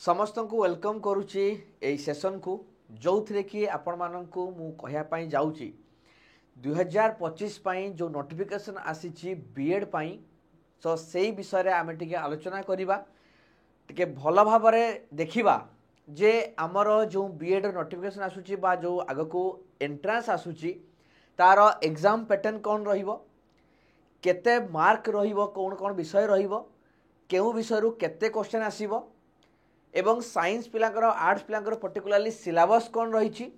समस्त को वेलकम करुच्ची यही सेशन को जो थे कि आपण मानक मुझे जाऊँगी 2025 जो नोटिफिकेशन आसी बीएड तो से विषय आम टे आलोचना करवा टे भल भाव देखा जे आमर जो बीएड नोटिफिकेशन आसूची बा जो आग को एंट्रांस आसूची तार एग्जाम पैटर्न कौन केते मार्क कौन कौन विषय केउ विषय रु केते क्वेश्चन आसीबो एवं साइंस पिलांकर आर्ट्स पिलांकर पर्टिकुलरली सिलेबस कौन रही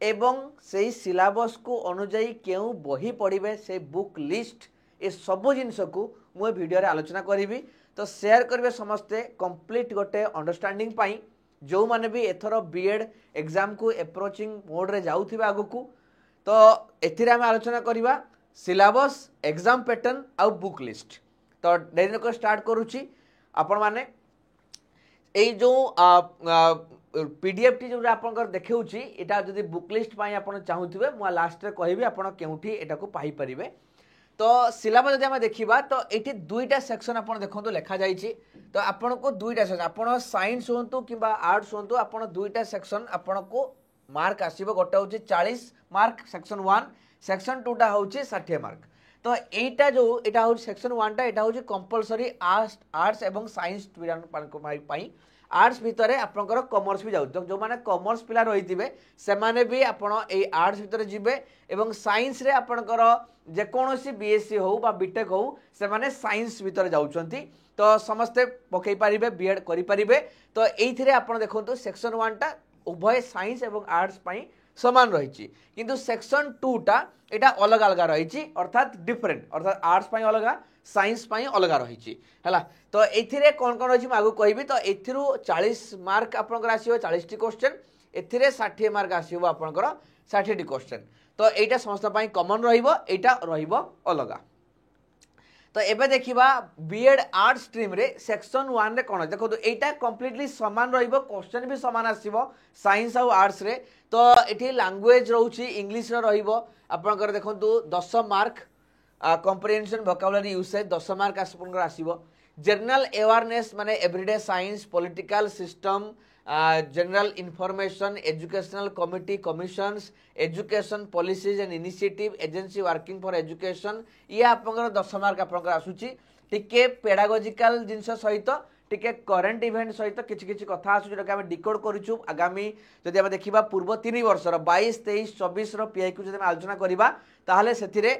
एवं से सिलेबस को अनुजाई केउ बही पढ़े से बुक लिस्ट ए सब जिनस को मुझे वीडियो रे आलोचना करी तो शेयर करेंगे समस्ते कंप्लीट गोटे अंडरस्टैंडिंग पाई जो माने भी एथर बीएड एग्जाम को एप्रोचिंग मोड रे जाउथिबा आगु को तो एथिरे हम आलोचना करवा सिलेबस एग्जाम पैटर्न आउ बुक लिस्ट तो डेरी को स्टार्ट करूची आपण माने एई जो पीडीएफ टी जो आपनकर देखौची एटा जदी बुक लिस्ट पाई आपण चाहुथिबे मु लास्ट रे कहबी आपण केउठी एटा को पाई परिबे तो सिलेबस जदि हम देखा तो ये दुईटा सेक्शन आप देखो लिखा जाइए तो आपन को दुईटा सेक्शन आप साइंस हूँ कि आर्ट्स हूँ आप दुईटा सेक्शन आपन को मार्क आसो गोटे हूँ 40 मार्क सेक्शन 1 सेक्शन 2 टा हूँ 60 मार्क तो यहीटा जो यहाँ हूँ सेक्शन 1 टा यहाँ हूँ कंपलसरी आर्ट्स एवं साइंस आर्ट्स भितर आपंकर कॉमर्स भी जाऊँ जो मैंने कॉमर्स पिला रही से माने भी आपड़ आर्ट्स भितर जीवे एवं साइंस रे आपंकर जेकोसी बीएससी हो बा बीटेक हो से माने साइंस भितर जाउछंती तो समस्ते पकई पारिबे बीएड करि पारिबे तो एइथिरे आपण देखंतु सेक्शन 1 टा उभय साइंस एवं आर्ट्स पई समान रही किंतु सेक्शन 2 टा एटा अलग अलग रही अर्थात डिफरेंट अर्थात आर्ट्स पई अलग साइंस पई अलग रही है तो एथिरे कौन कौन रही आगु कहबी तो एथिरु 40 मार्क आपनकर आसीबो 40 टी क्वेश्चन एथिरे 60 मार्क आसीबो आपनकर 60 टी क्वेश्चन तो एटा समस्त पई कॉमन रहिबो एटा रहिबो अलग तो एबे देखिबा बीएड आर्ट्स स्ट्रीम रे सेक्शन 1 रे कोन देखो एटा कंप्लीटली समान रहिबो क्वेश्चन भी समान आसीबो साइंस और आर्ट्स रे तो एठी लैंग्वेज रहउची इंग्लिश रे रहिबो आपनकर देखंतु 10 mark comprehension vocabulary usage 10 mark आपनकर आसीबो जनरल अवेयरनेस माने everyday science political system general information educational committee commissions education policies and initiative agency working for education ये आपनकर 10 मार्क आपनकर आसुची टिके पेडागोजिकल जिंस सहित टिके करंट इवेंट सहित किछि किछि कथा आसु जोटा हम डिकोड करूछु आगामी जदि हम देखिबा पूर्व 3 वर्षर 22 23 24 रो पीआई को जदि हम आलोचना करिबा ताहाले सेथिरे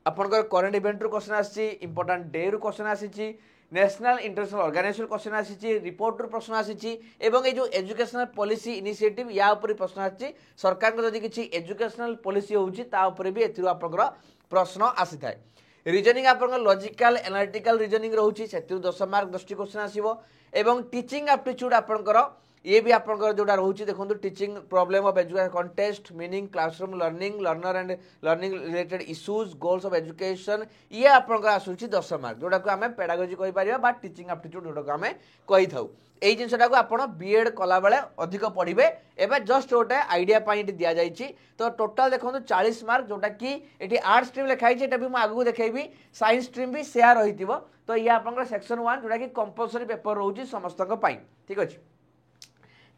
आपनकर करंट इवेंट रो क्वेश्चन आसी इंपोर्टेंट डे रो क्वेश्चन आसी नेशनल इंटरनेशनल ऑर्गेनाइजेशन क्वेश्चन आसी रिपोर्ट प्रश्न आसी एवं ये जो एजुकेशनल पॉलिसी इनिशिएटिव या ऊपर प्रश्न आसी सरकार को जदि किछि एजुकेशनल पॉलिसी होउची ता ऊपर भी एथिरो आपनकर प्रश्न आसी थाए रीजनिंग आपनकर लॉजिकल एनालिटिकल रीजनिंग रहउची सेथिरो 10 मार्क 10 टी क्वेश्चन आसीबो एवं टीचिंग एप्टीट्यूड आपनकर ये भी आपनकर जोटा रहउची देखंतु teaching problem of education context meaning classroom learning learner and learning related issues goals of education ये आपनकर आसुची 10 मार्क जोटा को हमें पेडागोजी कहि परिबा बा टीचिंग एप्टीट्यूड जोटा को हमें कहि थाउ एई जिनसटा को आपण बीएड कला बेले अधिक पढ़िबे एबे जस्ट गोटे आइडिया पॉइंट दिया जाइछि तो टोटल देखंतु 40 मार्क जोटा कि एटी आर्ट्स स्ट्रीम लिखाई छै एटा भी म आगु देखैबी साइंस स्ट्रीम भी शेयर रहितिबो तो ये आपनकर सेक्शन 1 जोटा कि कंपलसरी पेपर रहउची समस्तक पाई ठीक अछि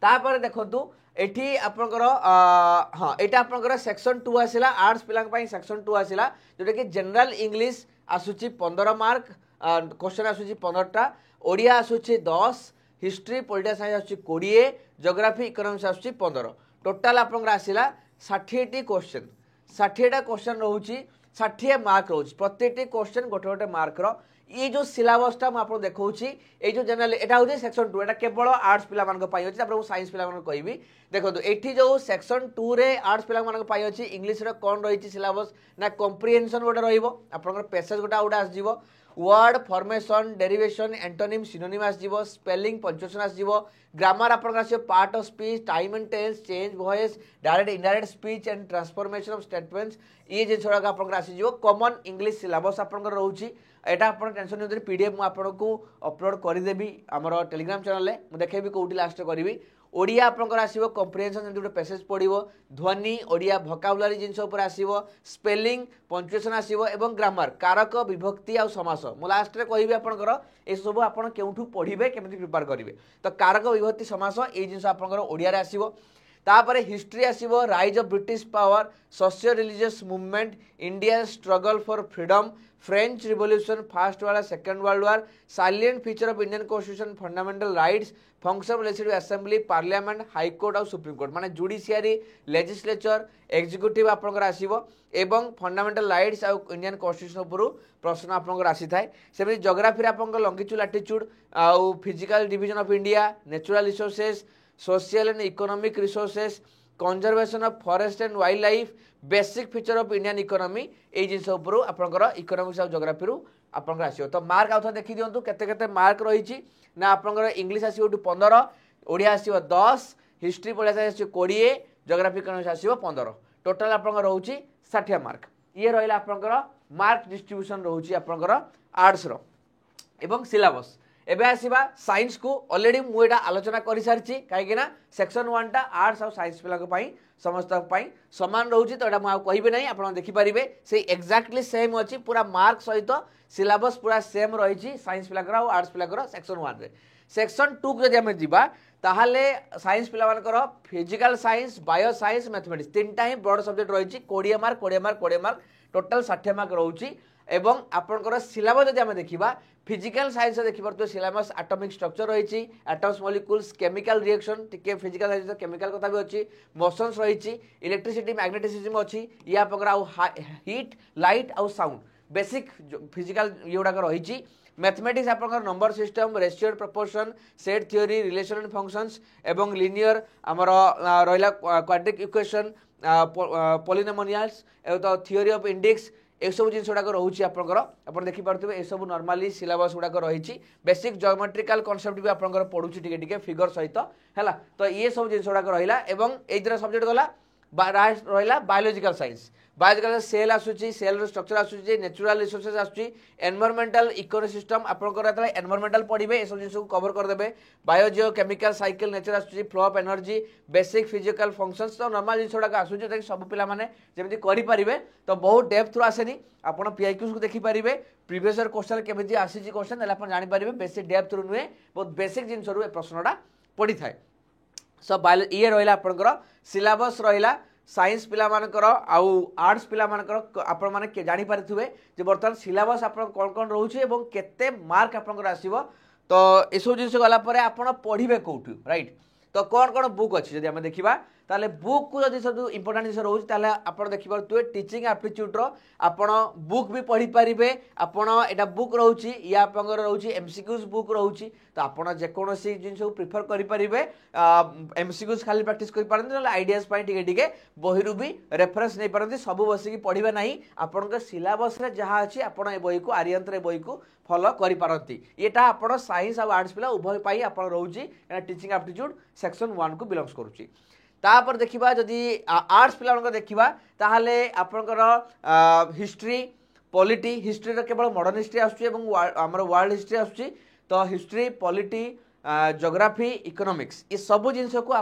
तापर देखंतु एठी आपनकर हां एटा आपनकर सेक्शन 2 आसिला आर्ट्स पिलांक पई सेक्शन 2 आसिला जोटा कि जनरल इंग्लिश आसुची 15 मार्क क्वेश्चन आसुची 15 टा ओडिया आसुची 10 हिस्ट्री पॉलिटिकल साइंस आसुची 20 ज्योग्राफी इकोनॉमिक्स आसुची 15 टोटल आपनकर आसिला 60 टी क्वेश्चन 60 टा क्वेश्चन रहउची 60 मार्क रहउची प्रत्येकटी क्वेश्चन गोटे गोटे मार्क रो ये जो सिलेबस टा आपको देखौची ए जो जनरल एटा होची सेक्शन 2 एटा केवल आर्ट्स पिला मान को पाई होची तापर साइंस पिला मान को कहबी देखो तो एठी जो सेक्शन 2 रे आर्ट्स पिला मान को पाई होची इंग्लिश रे कोन रहिची सिलेबस ना कॉम्प्रिहेंशन गोटे रहिबो आपनकर पैसेज गोटा आउट आस जीवो word formation derivation antonym synonym आस जीवो स्पेलिंग पंक्चुएशन आस जीवो ग्रामर आपनकर आस part of speech time and tense change voice direct indirect speech and transformation of statements ये जे छोड़ा आपनकर आस जीवो कॉमन इंग्लिश सिलेबस आपनकर रहउची एटा आपण टेंशन नहीं पीडीएफ आपको अपलोड करदेवी आम टेलीग्राम चैनल में देखेबी कौटी लास्ट करी ओडिया आपंकर आसो कम्प्रिहेंशन जमी गोटे पैसेज पड़ो ध्वनि ओडिया भोकाबुलारी जिनस आसो स्पेलिंग पंचुएसन आसो एवं ग्रामर कारक विभक्ति आ समास मु लास्ट में कहबी आपंकर ये सब आप केउठू पढ़े केमी प्रिपेयर करेंगे तो कारक विभक्ति समास ये जिन आपंकर ओडिया आसो तापर हिस्ट्री आसो rise of British power socio religious movement India struggle for freedom French revolution first world second world war silent feature of Indian constitution fundamental rights function of legislative assembly parliament high court और supreme court माने judiciary legislature executive आपनकर आसीबो एवं fundamental rights और Indian constitution उपर प्रश्न आपनकर आसी थाए सेमि ज्योग्राफी आपनकर लॉन्गिट्यूड लैटिट्यूड आउ physical division of India natural resources social and economic resources conservation of forest and wildlife basic feature of Indian economy ए जिनस उपर आपनकर इकोनॉमिक्स और ज्योग्राफी रु आपनकर आसीबो तो मार्क आउ देखि दियंतु केते केते मार्क रहिछि ना आपनकर इंग्लिश आसीबो 15 ओडिया आसीबो 10 हिस्ट्री पॉलिटिक्स आसीबो 20 ज्योग्राफी इकोनॉमिक्स आसीबो 15 टोटल आपनकर रहउछि 60 मार्क ये रहिला आपनकर मार्क डिस्ट्रीब्यूशन रहउछि आपनकर आर्ट्स रो एवं सिलेबस एबे आसीबा साइंस को ऑलरेडी मु एटा आलोचना करि सारछि काहे ना सेक्शन 1 टा आर्ट्स और साइंस पिला को पई समस्त पई समान रहउछि तो एटा मु कहबे नै आपण देखि परिबे से एक्जेक्टली सेम अछि पूरा मार्क सहित सिलेबस पूरा सेम रहिछि साइंस पिला और आर्ट्स पिला सेक्शन 1 रे सेक्शन 2 को जदि हम जिबा ताहाले साइंस पिला मानकर physical science bio science mathematics तीनटा ही ब्रॉड सब्जेक्ट रहिछि 20 mark 20 mark 20 mark total 60 mark रहउछि एवं आपनकर सिलेबस जदि हम देखिबा फिजिकल साइंस देखि परतो सिलेबस एटॉमिक स्ट्रक्चर रहिछि एटम्स मॉलिक्यूल्स केमिकल रिएक्शन टिके फिजिकल साइंस केमिकल कथा भी अछि मोशंस रहिछि इलेक्ट्रिसिटी मैग्नेटिसिज्म अछि या पकरा आउ हीट लाइट आउ साउंड बेसिक फिजिकल योडा रहिछि मैथमेटिक्स आपनकर number system ratio proportion set theory relation and functions एवं लिनियर हमर रहिला क्वाड्रेटिक इक्वेशन पॉलिनोमियल्स एवं थ्योरी ऑफ इंडेक्स ए सब जिन गुड़ाक रोचे आप देखी पारे ये सब नॉर्मली सिलेबस गुड़ाक रही बेसिक जियोमेट्रिकल कॉन्सेप्ट भी आपंकर पढ़ुची टिके फिगर सहित है तो ये सब जिन गुड़ाक रहा एवं ये सब्जेक्ट गला रहा बायोलॉजिकल साइंस बायोलॉजिकल सेल आसूची सेल स्ट्रक्चर आसूची नेचुरल रिसोर्सेस आसूची एनवायरमेंटल इकोसिस्टम आपंकर एनवायरमेंटल पढ़े ये सब जिन कवर करदे बायोजियो केमिकल साइकिल नेचर आसूची flow of energy basic physical functions तो नॉर्मल जिन गुड़ाक आसूची सब पिला माने जेमती करि परिबे तो बहुत डेप्थ रु आसेनी आपण पीआईक्यूज को देखि परिबे प्रीवियस ईयर क्वेश्चन केमिति आसीची क्वेश्चन एला आपण जानि परिबे बेसी डेप्थ रु नुहे बहुत बेसिक जिन रु ए प्रश्नटा पड़ी थाए सो ये रहिला आपनकर सिलेबस रहिला साइंस पिला मानकर आउ आर्ट्स पिला मानकर आपण माने जानि पारिथुबे जे वर्तमान सिलेबस आपण कोन कोन रहउछि एवं केते मार्क आपनकर आसीबो तो एसो जिंस गला परे आपण पढिबे कोठु राइट तो कौन कौन बुक अच्छी जब आम देखा ताले बुक को जब सब इंपोर्टाट जिन रोचे ताले आपण देखिए टीचिंग एप्टीट्यूड आपण बुक भी पढ़ी पारे आपण एटा बुक रोचे या आपंकर रोचे एमसीक्यूज बुक रोचे तो आपड़ जेकोसी जिन सब प्रिफर करेंगे एमसीक्यूज खाली प्राक्ट कर आइडियाज टे बही भी रेफरेन्स नहीं पारती सब बसिक पढ़े ना आपण सिलेबस जहाँ अच्छी आपण बही को आर्यंतर बही को फॉलो करि पारंती एटा आपण साइंस और आर्ट्स पिला उभय पाई आपण रहउची टीचिंग एप्टीट्यूड सेक्शन 1 को बिलोंग्स करूची तापर देखिबा जदी आर्ट्स पिला को देखिबा ताहाले आपनकर हिस्ट्री पॉलिटी हिस्ट्री रे केवल मॉडर्न हिस्ट्री आछी एवं हमर वर्ल्ड हिस्ट्री आछी तो हिस्ट्री पॉलिटी ज्योग्राफी इकोनॉमिक्स ये सब जिनस को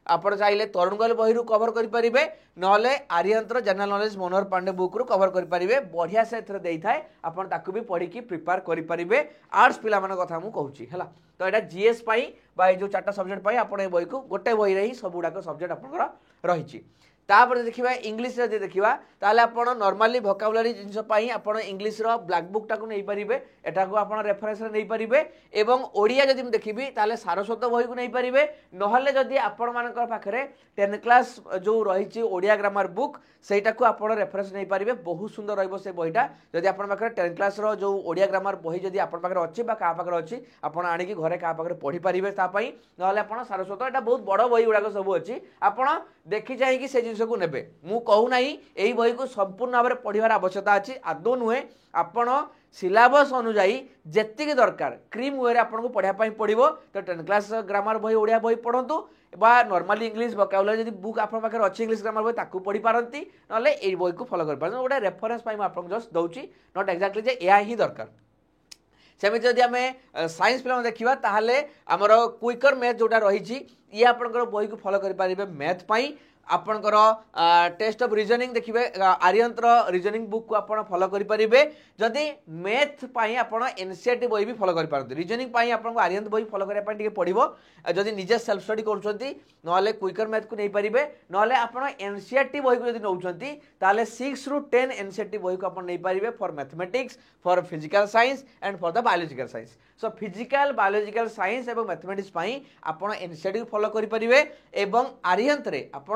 आपण चाहिए तरुणगल बही कवर करेंगे ना आर्यंतर जनरल नॉलेज मनोहर पांडे बुक रू कवर करेंगे बढ़िया से दे थाए आपन ताकू भी पढ़ी प्रिपेयर करेंगे आर्ट्स पिला मन कथा मु कहूँ है तो यहाँ जीएस बा जो 4टा सब्जेक्ट आपण बही को गोटे बही रे ही सब गुड़ाक सब्जेक्ट आपंकर रही तापर देखिबा इंग्लिश रे देखिबा ताले आपण नॉर्मली वोकैबुलरी जिंस पई आपण इंग्लिश रो ब्लैक बुक टाको नै परिबे एटा को आपण रेफरेंस रे नै परिबे एवं ओडिया जदि हम देखिबी ताले सारस्वत बही को नै परिबे नहले जदि आपण मानकर पाखरे 10 क्लास जो रहिछि ओडिया ग्रामर बुक सेटा को आपण रेफरेंस नै परिबे बहुत सुंदर रहइबो से बहीटा जदि आपण पाखरे 10 क्लास रो जो ओडिया ग्रामर बही जदि आपण पाखरे अछि बा का पाखरे अछि आपण आनि कि घरे का पाखरे पढी परिबे ता पई नहले आपण सारस्वत एटा बहुत बड़ बही गुडा सब अछि आपण देखि जाई कि से जिंस को नेबे मु कहू नाही एई बही को संपूर्ण भाव में पढ़िबार आवश्यकता अछि आदौ नुहे आपण सिलेबस अनुजाई जेतिक दरकार क्रीम वे आपको पढ़ाई पड़ो तो 10th क्लास ग्रामर बही ओडिया बही पढ़ु बा नॉर्मली इंग्लिश वोकैबुलरी जब बुक आप पाखे अच्छी इंग्लिश ग्रामर बही ताकू पढ़ी पारती ना ये बही को फॉलो कर पारती गोटे रेफरेंस आपको जस्ट दूसरी नॉट एक्जाक्टली जे यह ही दरकार सेमती जदि आम साइंस पिला देखा ताहले आमर क्विकर मैथ जोटा रही ये आपंकर बही को फॉलो करेंगे मैथ पाई आपणकर टेस्ट ऑफ रीजनिंग देखिए आर्यंतर रीजनिंग बुक को आप फॉलो करेंगे जदि मैथ पाई आप एनसीईआरटी बही भी फॉलो कर रीजनिंग पाई आपको आर्यंत बही फॉलो करने पड़ो जदि निजे सेल्फ स्टडी कर क्विकर मैथ को नहीं पारे ना आप एनसीईआरटी बही को नौकरी ताले 6 ରୁ 10 एनसीईआरटी बही को आप नहीं पारे for mathematics for physical science and for the biological science so physical biological science एवं मैथमेटिक्स पाई आप एनसीईआरटी को फॉलो करेंगे एवं आर्यंत रे आप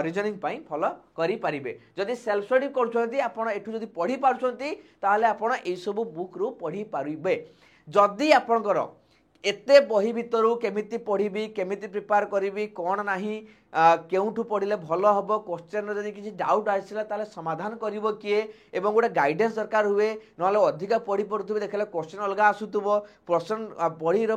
रीजनिंग पाई फॉलो करेंगे जदि सेल्फ स्टडी कर पढ़ी पार्टी ताहले आपण ए सब बुक रु पढ़ी पारिबे जदि आपणकर एते बही भितर केमिति पढ़ी केमिति प्रिपेयर करी कौन नाही केउठु पढ़ले भल हम क्वेश्चन जदि किसी डाउट आसला ताले समाधान करिवो किए एवं गोटे गाइडेंस दरकार हुए ना अधिक पढ़ी पड़ुवे देखले क्वेश्चन अलग आसुथबो प्रश्न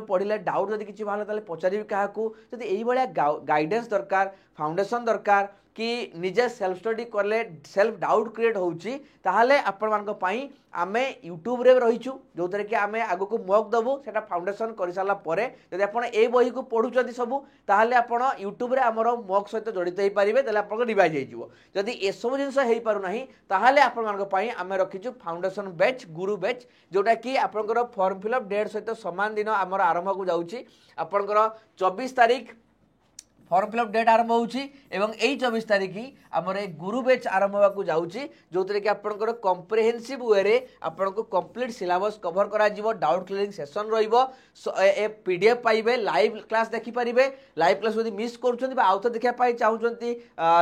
पढ़ले डाउट जदि किसी बाहर ताले पचारि क्या जदि यही भाया गाइडेंस दरकार फाउंडेशन दरकार कि निजे सेल्फ स्टडी करले सेल्फ डाउट क्रिएट होउची ताहले आपण मानको पाई आमे यूट्यूब रे रहीचु जो तरे कि आमे आगो को मॉक दबु सेटा फाउंडेशन करि साला परे जदि आपण ए बही को पढुचंती सब ताहले आपण यूट्यूब रे हमरो मॉक सहित जड़ित हो पारे ताहले आपण रिवाइज हो जदि ए सब जिंस हो पारु नाही ताहले आपण मानको पाई आमे रखिचु फाउंडेशन बैच गुरु बैच जोटा कि आपनकर फॉर्म फिलअप डेट सहित समान दिन आमर आरंभ को जाउची आपनकर 24 तारीख फॉर्म फिलअप डेट आरंभ होउची एवं यही 24 तारीख आमर ए गुरु बैच आरंभ होगा जाउची जो कि आपनकर कॉम्प्रिहेंसिव वे रे आपनको कंप्लीट सिलेबस कवर करा जिवो डाउट क्लियरिंग सेशन रहिबो ए पीडीएफ पाइबे लाइव क्लास देखि परिबे लाइव क्लास यदि मिस करूछंती बा आउथ देखिया पाई चाहुछंती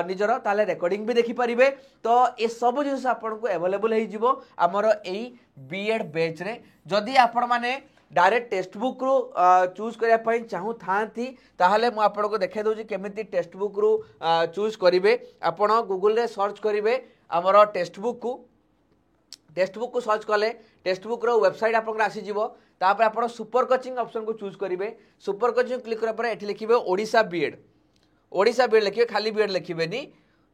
निजर ताले रिकॉर्डिंग भी देखि परिबे तो ए सब जिंस आपनको अवेलेबल हे जिवो आमर एई बीएड बैच रे जदि आपण माने डायरेक्ट टेक्स्ट बुक रु चूज करने चाहू था ताहले मु आपको देखा दूसरी केमिति टेक्स्ट बुक रु चूज करेंगे आपण गूगल रे सर्च करेंगे आमर टेक्स्ट बुक को सर्च कले टेक्स्ट बुक रो वेबसाइट आपन आसीज तापर आप सुपर कोचिंग ऑप्शन को चूज करेंगे सुपर कोचिंग क्लिक करा ये लिखे ओडिशा बीएड लिखे खाली बीएड लिखे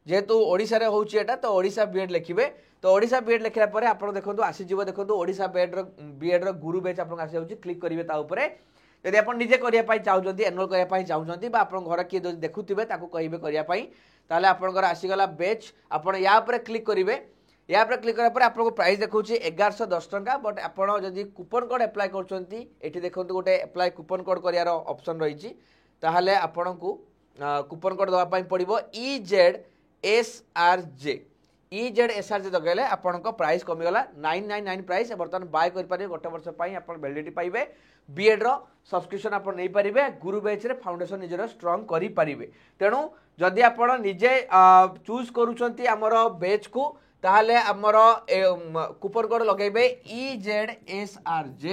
जेहेतु ओडिशा रे होउची एटा तो ओडिशा बीएड लिखे तो ओडिशा बीएड लिखला परे आपण देखंतु आसीज देखंतु ओडिशा बीएड रो गुरु बैच आपन आसी जाउची क्लिक करिवे ता ऊपर यदि आपण निजे करिया पाई चाहुचंती एनरोल करिया पाई चाहुचंती बा आपण घर किए देखुथिबे ताको कहिबे करिया पाई ताले आपनकर आसी गला बैच आपण या ऊपर क्लिक करिवे या ऊपर क्लिक करा परे आपको प्राइस देखौची 1110 टंका बट आपण जदि कूपन कोड अप्लाई करचंती एठी देखंतु गोटे अप्लाई कूपन कोड करियार ऑप्शन रहिची ताहाले आपणकू कूपन कोड दवा पाई पड़िबो EZSRJ दगले आपण प्राइस कमीगला 999 प्राइस बर्तमान बाय करेंगे गोटे वर्ष आप वैलिडिटी पाइबे बीएड रो सब्सक्रिप्शन आप नहीं पारे गुरु बैच रे फाउंडेशन निजर स्ट्रॉन्ग करि पारिबे तेणु जदि आपण निजे चूज करूछंती हमर बैच को ताहले हमर कूपन कोड लगेबे EZSRJ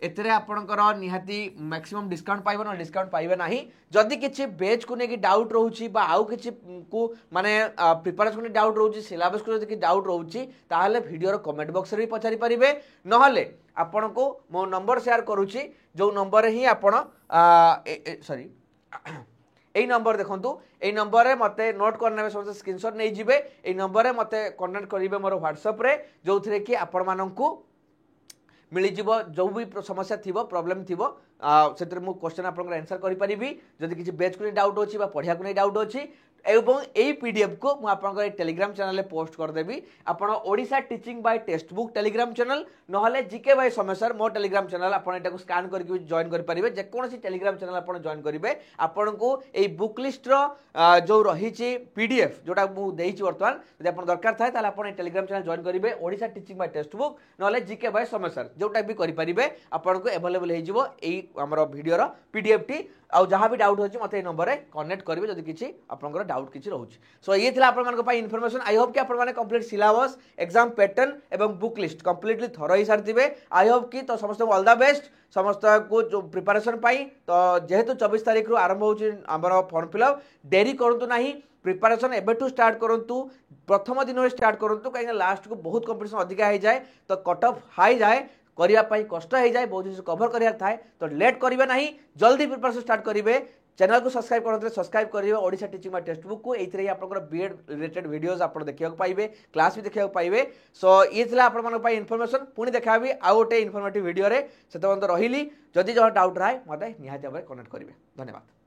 एतरे आपणकर निहाती मैक्सिमम डिस्काउंट पाइबे ना डिस्काउंट पाइबे नाही जदि किछि बैच को नेकी डाउट रहउची बा आउ किछि को माने प्रिपरेशन को डाउट रहउची सिलेबस को जदि डाउट रहउची ताहले वीडियो रो कमेंट बॉक्स रे पचारि परिबे नहले आपनको मो नंबर शेयर करूची जो नंबर ही आपण सॉरी এই नंबर देखंतु এই नंबर रे मते नोट करने समस्त स्क्रीनशॉट नै जिवे এই नंबर रे मते कांटेक्ट करिवे मोर व्हाट्सएप रे जो थरे कि आपण माननकु मिल जीवो जो भी समस्या थी प्रॉब्लम थी से क्वेश्चन आप आंसर करी जदि किसी बैच को डाउट अच्छी पढ़िया को नहीं डाउट अच्छी एवं यही पीडीएफ को मुझे टेलीग्राम चैनल पोस्ट करदेवी आपड़ Odisha teaching by text book Telegram channel ना जीके बाय समेसर मो टेलीग्राम चैनल आपको स्कान करके जॉइन करेंगे जेकोसी टेलीग्राम चैनल आप जॉइन करेंगे आपन को यही बुक लिस्ट जो रही पीडीएफ जोटा मुझे बर्तमान जब आप दरकार थाए आप टेलीग्राम चैनल जॉइन करेंगे Odisha teaching by text book ना जीके बाय समेसर जोटा भी करेंगे आपको एवेलेबल होमर भिडर पीडीएफ टी आउ जहाँ भी डाउट होची मते नंबर रे कनेक्ट करिवे जदि किछि आपनकर डाउट किछि रहउची सो ये थिला आपन मानको इन्फॉर्मेशन आई होप कि आपन माने कंप्लीट सिलेबस एग्जाम पैटर्न एवं बुक लिस्ट कंप्लीटली थरो ही सारथिबे आई होप कि तो समस्त ऑल द बेस्ट समस्त को जो प्रिपरेशन पाई तो जेहेतु 24 तारिख रु आरंभ होची हमर फॉर्म फिलअप देरी करंतु नाही प्रिपरेशन एबेठू स्टार्ट करंतु प्रथम दिन स्टार्ट करंतु कहीं लास्ट को बहुत कंपटीशन अधिका हो जाए तो कट ऑफ हाई जाए करने कष्ट हो जाए बहुत जिन कभर करार थाए तो लेट करेंगे ना जल्दी प्रिपरेशन स्टार्ट करेंगे चैनल को सब्सक्राइब करते सब्सक्राइब करेंगे Odisha teaching my text book को ये आप बीएड रिलेटेड वीडियोस आप देखा पाइबे क्लास भी देखा पाइबे सो ये आप इनफॉरमेशन पुणी देखा आउ गोटे इनफॉर्मेटिव वीडियो से रही जदि जो डाउट रहा है मत निहाती भाव कनेक्ट करेंगे धन्यवाद।